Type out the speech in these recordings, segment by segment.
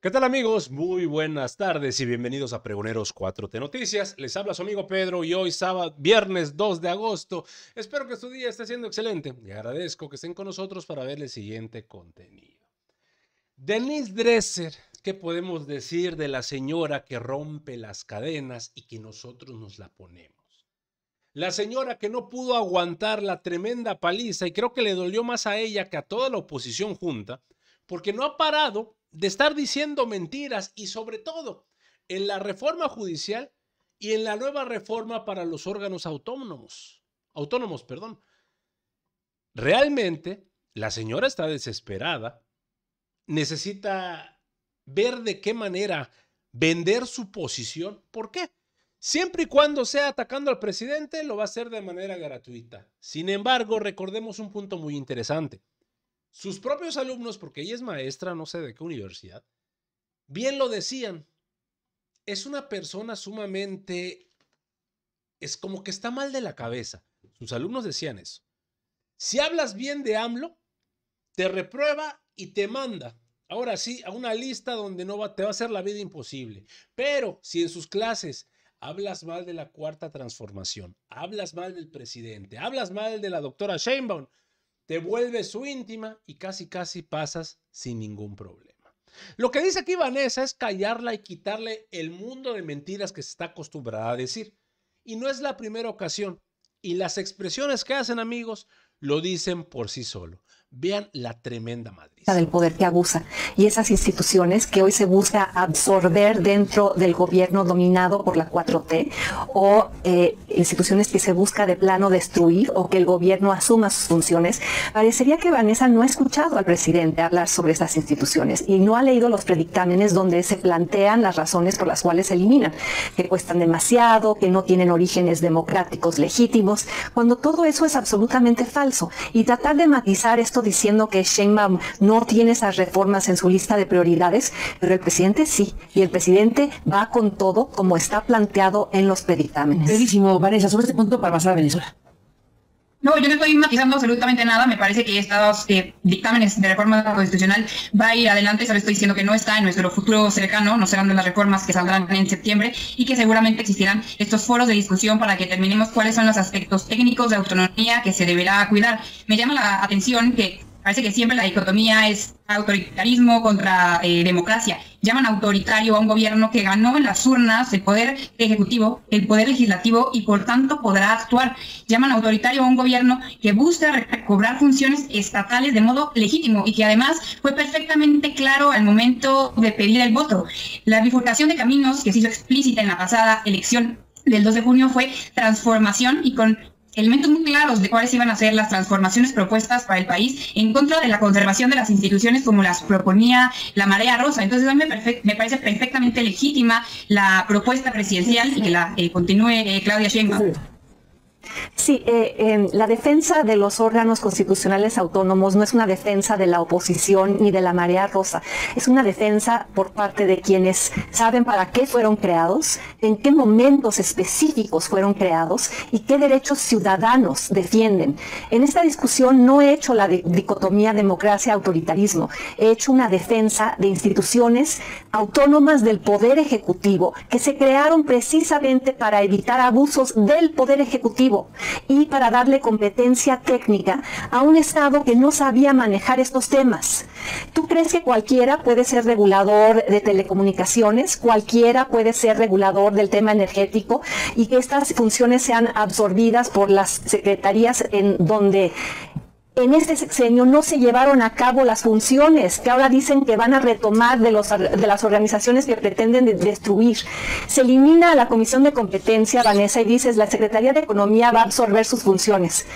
¿Qué tal amigos? Muy buenas tardes y bienvenidos a Pregoneros 4T Noticias. Les habla su amigo Pedro y hoy sábado, viernes 2 de agosto. Espero que su día esté siendo excelente y agradezco que estén con nosotros para ver el siguiente contenido. Denise Dresser, ¿qué podemos decir de la señora que rompe las cadenas y que nosotros nos la ponemos? La señora que no pudo aguantar la tremenda paliza y creo que le dolió más a ella que a toda la oposición junta porque no ha parado de estar diciendo mentiras y sobre todo en la reforma judicial y en la nueva reforma para los órganos autónomos. Realmente la señora está desesperada, necesita ver de qué manera vender su posición. ¿Por qué? Siempre y cuando sea atacando al presidente, lo va a hacer de manera gratuita. Sin embargo, recordemos un punto muy interesante. Sus propios alumnos, porque ella es maestra, no sé de qué universidad, bien lo decían. Es una persona sumamente, es como que está mal de la cabeza. Sus alumnos decían eso. Si hablas bien de AMLO, te reprueba y te manda, ahora sí, a una lista donde te va a hacer la vida imposible. Pero si en sus clases hablas mal de la Cuarta Transformación, hablas mal del presidente, hablas mal de la doctora Sheinbaum, te vuelves su íntima y casi pasas sin ningún problema. Lo que dice aquí Vanessa es callarla y quitarle el mundo de mentiras que se está acostumbrada a decir. Y no es la primera ocasión. Y las expresiones que hacen, amigos, lo dicen por sí solo. Vean la tremenda madriza del poder que abusa y esas instituciones que hoy se busca absorber dentro del gobierno dominado por la 4T o instituciones que se busca de plano destruir o que el gobierno asuma sus funciones. Parecería que Vanessa no ha escuchado al presidente hablar sobre estas instituciones y no ha leído los predictámenes donde se plantean las razones por las cuales se eliminan, que cuestan demasiado, que no tienen orígenes democráticos legítimos, cuando todo eso es absolutamente falso. Y tratar de matizar esto diciendo que Sheinbaum no tiene esas reformas en su lista de prioridades, pero el presidente sí, y el presidente va con todo como está planteado en los predictámenes. Brevísimo, Vanessa, sobre este punto para pasar a Venezuela. No, yo no estoy matizando absolutamente nada. Me parece que estos dictámenes de reforma constitucional va a ir adelante. Solo estoy diciendo que no está en nuestro futuro cercano, no serán de las reformas que saldrán en septiembre y que seguramente existirán estos foros de discusión para que determinemos cuáles son los aspectos técnicos de autonomía que se deberá cuidar. Me llama la atención que parece que siempre la dicotomía es autoritarismo contra democracia. Llaman autoritario a un gobierno que ganó en las urnas el poder ejecutivo, el poder legislativo y por tanto podrá actuar. Llaman autoritario a un gobierno que busca recobrar funciones estatales de modo legítimo y que además fue perfectamente claro al momento de pedir el voto. La bifurcación de caminos que se hizo explícita en la pasada elección del 2 de junio fue transformación y con elementos muy claros de cuáles iban a ser las transformaciones propuestas para el país en contra de la conservación de las instituciones como las proponía la Marea Rosa. Entonces a mí me parece perfectamente legítima la propuesta presidencial y que la continúe Claudia Sheinbaum. Sí, la defensa de los órganos constitucionales autónomos no es una defensa de la oposición ni de la Marea Rosa, es una defensa por parte de quienes saben para qué fueron creados, en qué momentos específicos fueron creados y qué derechos ciudadanos defienden. En esta discusión no he hecho la dicotomía democracia-autoritarismo, he hecho una defensa de instituciones autónomas del Poder Ejecutivo que se crearon precisamente para evitar abusos del Poder Ejecutivo y para darle competencia técnica a un Estado que no sabía manejar estos temas. ¿Tú crees que cualquiera puede ser regulador de telecomunicaciones? ¿Cualquiera puede ser regulador del tema energético? Y que estas funciones sean absorbidas por las secretarías en donde en este sexenio no se llevaron a cabo las funciones que ahora dicen que van a retomar de las organizaciones que pretenden destruir. Se elimina a la Comisión de Competencia, Vanessa, y dices la Secretaría de Economía va a absorber sus funciones.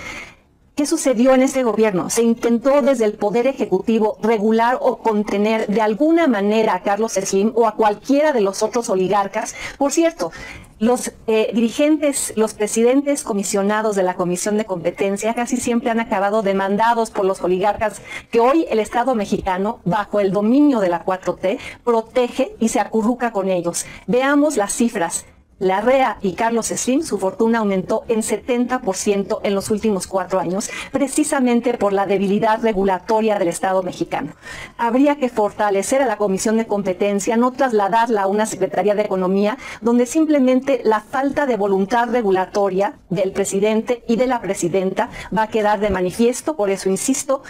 ¿Qué sucedió en este gobierno? Se intentó desde el Poder Ejecutivo regular o contener de alguna manera a Carlos Slim o a cualquiera de los otros oligarcas. Por cierto, los dirigentes, los presidentes comisionados de la Comisión de Competencia casi siempre han acabado demandados por los oligarcas que hoy el Estado mexicano, bajo el dominio de la 4T, protege y se acurruca con ellos. Veamos las cifras. Larrea y Carlos Slim, su fortuna aumentó en 70% en los últimos 4 años, precisamente por la debilidad regulatoria del Estado mexicano. Habría que fortalecer a la Comisión de Competencia, no trasladarla a una Secretaría de Economía, donde simplemente la falta de voluntad regulatoria del presidente y de la presidenta va a quedar de manifiesto. Por eso insisto,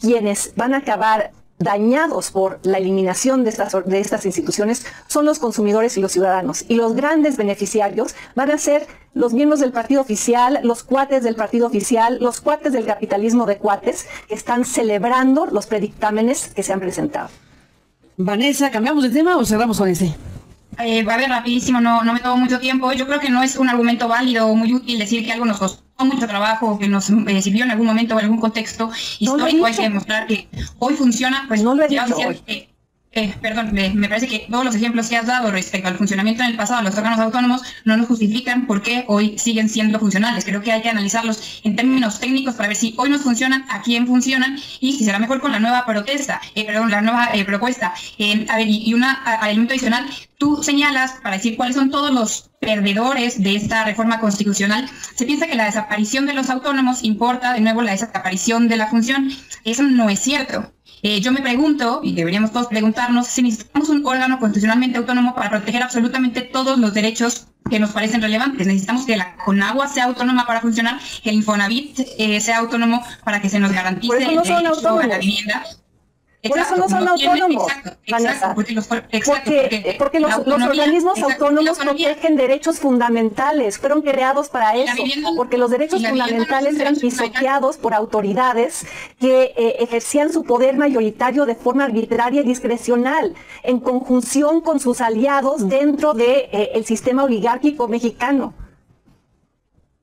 quienes van a acabar dañados por la eliminación de estas instituciones son los consumidores y los ciudadanos. Y los grandes beneficiarios van a ser los miembros del partido oficial, los cuates del partido oficial, los cuates del capitalismo de cuates, que están celebrando los predictámenes que se han presentado. Vanessa, ¿cambiamos de tema o cerramos con este? A ver, rapidísimo, no me tomo mucho tiempo. Yo creo que no es un argumento válido o muy útil decir que algo nos costó mucho trabajo, que nos sirvió en algún momento o en algún contexto histórico. Hay que demostrar que hoy funciona. Pues no lo he dicho hoy. Perdón, me parece que todos los ejemplos que has dado respecto al funcionamiento en el pasado de los órganos autónomos no nos justifican por qué hoy siguen siendo funcionales. Creo que hay que analizarlos en términos técnicos para ver si hoy nos funcionan, a quién funcionan y si será mejor con la nueva propuesta. A ver, y un elemento adicional, tú señalas para decir cuáles son todos los perdedores de esta reforma constitucional. Se piensa que la desaparición de los autónomos importa de nuevo la desaparición de la función. Eso no es cierto. Yo me pregunto, y deberíamos todos preguntarnos, si necesitamos un órgano constitucionalmente autónomo para proteger absolutamente todos los derechos que nos parecen relevantes. Necesitamos que la CONAGUA sea autónoma para funcionar, que el Infonavit sea autónomo para que se nos garantice el derecho a la vivienda. Por eso no son autónomos, Vanessa. Porque los organismos autónomos protegen derechos fundamentales, fueron creados para eso, porque los derechos fundamentales eran pisoteados por autoridades que ejercían su poder mayoritario de forma arbitraria y discrecional, en conjunción con sus aliados dentro del sistema oligárquico mexicano.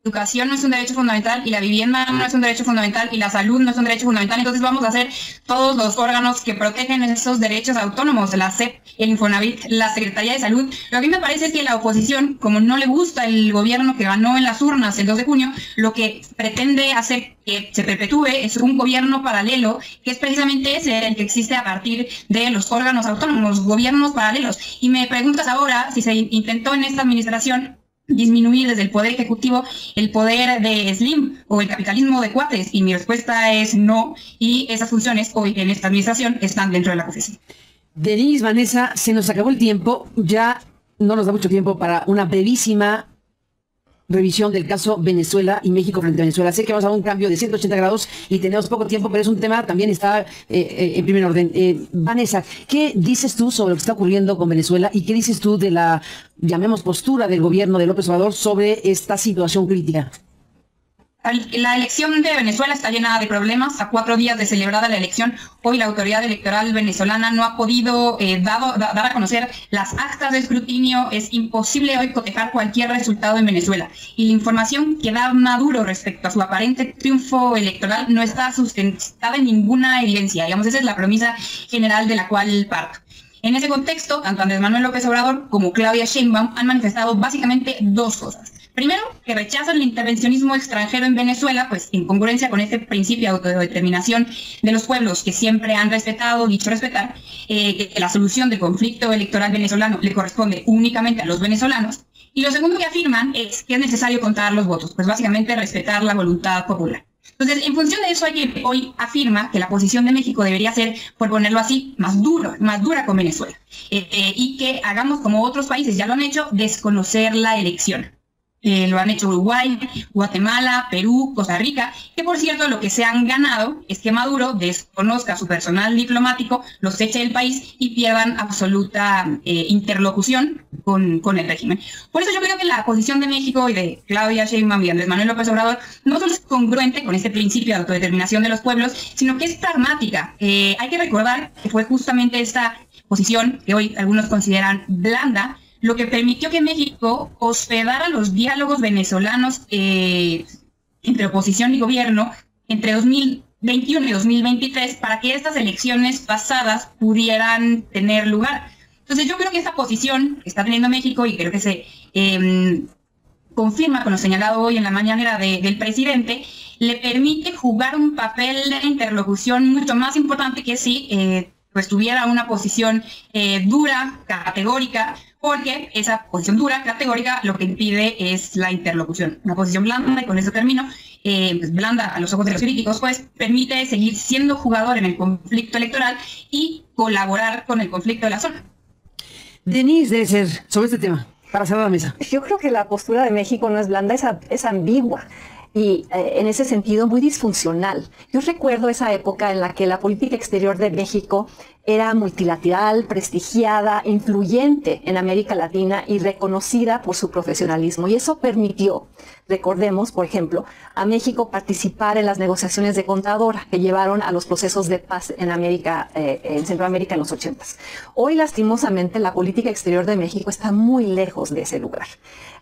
La educación no es un derecho fundamental y la vivienda no es un derecho fundamental y la salud no es un derecho fundamental. Entonces vamos a hacer todos los órganos que protegen esos derechos autónomos, la SEP, el Infonavit, la Secretaría de Salud. Lo que a mí me parece es que la oposición, como no le gusta el gobierno que ganó en las urnas el 2 de junio, lo que pretende hacer que se perpetúe es un gobierno paralelo, que es precisamente ese el que existe a partir de los órganos autónomos, gobiernos paralelos. Y me preguntas ahora si se intentó en esta administración disminuir desde el poder ejecutivo el poder de Slim o el capitalismo de cuates, y mi respuesta es no, y esas funciones hoy en esta administración están dentro de la COFECE. Denise, Vanessa, se nos acabó el tiempo, ya no nos da mucho tiempo para una brevísima revisión del caso Venezuela y México frente a Venezuela. Sé que vamos a un cambio de 180 grados y tenemos poco tiempo, pero es un tema también está en primer orden. Vanessa, ¿qué dices tú sobre lo que está ocurriendo con Venezuela y qué dices tú de la, llamemos, postura del gobierno de López Obrador sobre esta situación crítica? La elección de Venezuela está llena de problemas. A 4 días de celebrada la elección, hoy la autoridad electoral venezolana no ha podido dar a conocer las actas de escrutinio. Es imposible hoy cotejar cualquier resultado en Venezuela. Y la información que da Maduro respecto a su aparente triunfo electoral no está sustentada en ninguna evidencia. Digamos, esa es la premisa general de la cual parto. En ese contexto, tanto Andrés Manuel López Obrador como Claudia Sheinbaum han manifestado básicamente 2 cosas. Primero, que rechazan el intervencionismo extranjero en Venezuela, pues en congruencia con este principio de autodeterminación de los pueblos que siempre han respetado, dicho respetar, que la solución del conflicto electoral venezolano le corresponde únicamente a los venezolanos. Y lo segundo que afirman es que es necesario contar los votos, pues básicamente respetar la voluntad popular. Entonces, en función de eso, alguien hoy afirma que la posición de México debería ser, por ponerlo así, más dura con Venezuela. Y que hagamos como otros países ya lo han hecho, desconocer la elección. Lo han hecho Uruguay, Guatemala, Perú, Costa Rica, que por cierto lo que se han ganado es que Maduro desconozca a su personal diplomático, los eche del país y pierdan absoluta interlocución con el régimen. Por eso yo creo que la posición de México y de Claudia Sheinbaum y Andrés Manuel López Obrador no solo es congruente con este principio de autodeterminación de los pueblos, sino que es pragmática. Hay que recordar que fue justamente esta posición que hoy algunos consideran blanda, lo que permitió que México hospedara los diálogos venezolanos entre oposición y gobierno entre 2021 y 2023 para que estas elecciones pasadas pudieran tener lugar. Entonces yo creo que esta posición que está teniendo México, y creo que se confirma con lo señalado hoy en la mañanera del presidente, le permite jugar un papel de interlocución mucho más importante que si pues tuviera una posición dura, categórica, porque esa posición dura, categórica, lo que impide es la interlocución. Una posición blanda, y con eso termino, pues blanda a los ojos de los críticos, pues permite seguir siendo jugador en el conflicto electoral y colaborar con el conflicto de la zona. Denise Dresser, sobre este tema, para cerrar la mesa. Yo creo que la postura de México no es blanda, es ambigua y en ese sentido muy disfuncional. Yo recuerdo esa época en la que la política exterior de México era multilateral, prestigiada, influyente en América Latina y reconocida por su profesionalismo. Y eso permitió, recordemos, por ejemplo, a México participar en las negociaciones de Contadora que llevaron a los procesos de paz en América, en Centroamérica en los 80s. Hoy, lastimosamente, la política exterior de México está muy lejos de ese lugar.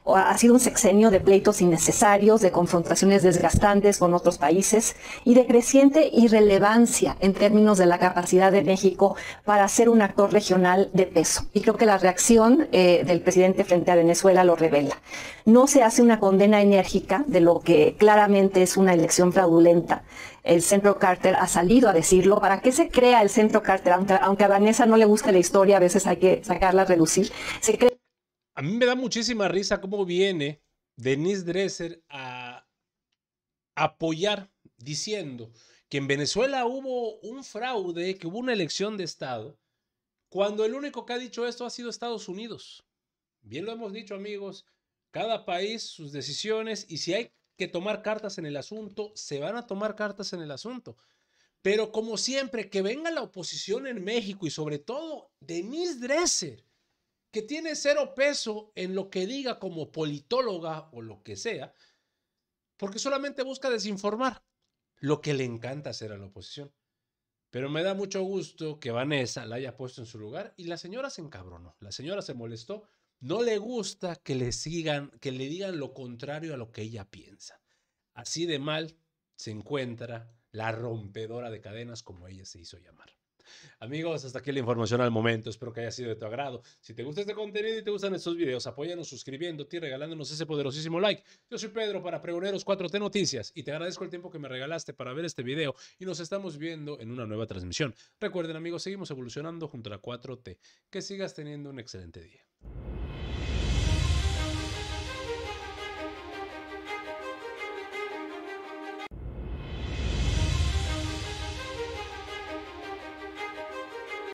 Ha sido un sexenio de pleitos innecesarios, de confrontaciones desgastantes con otros países y de creciente irrelevancia en términos de la capacidad de México para ser un actor regional de peso. Y creo que la reacción del presidente frente a Venezuela lo revela. No se hace una condena enérgica de lo que claramente es una elección fraudulenta. El Centro Carter ha salido a decirlo. ¿Para qué se crea el Centro Carter? Aunque a Vanessa no le guste la historia, a veces hay que sacarla a relucir. Se crea. A mí me da muchísima risa cómo viene Denise Dresser a apoyar diciendo que en Venezuela hubo un fraude, que hubo una elección de Estado, cuando el único que ha dicho esto ha sido Estados Unidos. Bien lo hemos dicho, amigos, cada país sus decisiones, y si hay que tomar cartas en el asunto, se van a tomar cartas en el asunto. Pero como siempre, que venga la oposición en México y sobre todo Denise Dresser, que tiene cero peso en lo que diga como politóloga o lo que sea, porque solamente busca desinformar, lo que le encanta hacer a la oposición. Pero me da mucho gusto que Vanessa la haya puesto en su lugar y la señora se encabronó, la señora se molestó, no le gusta que le digan lo contrario a lo que ella piensa. Así de mal se encuentra la rompedora de cadenas, como ella se hizo llamar. Amigos, hasta aquí la información al momento. Espero que haya sido de tu agrado. Si te gusta este contenido y te gustan estos videos, apóyanos suscribiéndote y regalándonos ese poderosísimo like. Yo soy Pedro para Pregoneros 4T Noticias y te agradezco el tiempo que me regalaste para ver este video y nos estamos viendo en una nueva transmisión. Recuerden, amigos, seguimos evolucionando junto a la 4T. Que sigas teniendo un excelente día.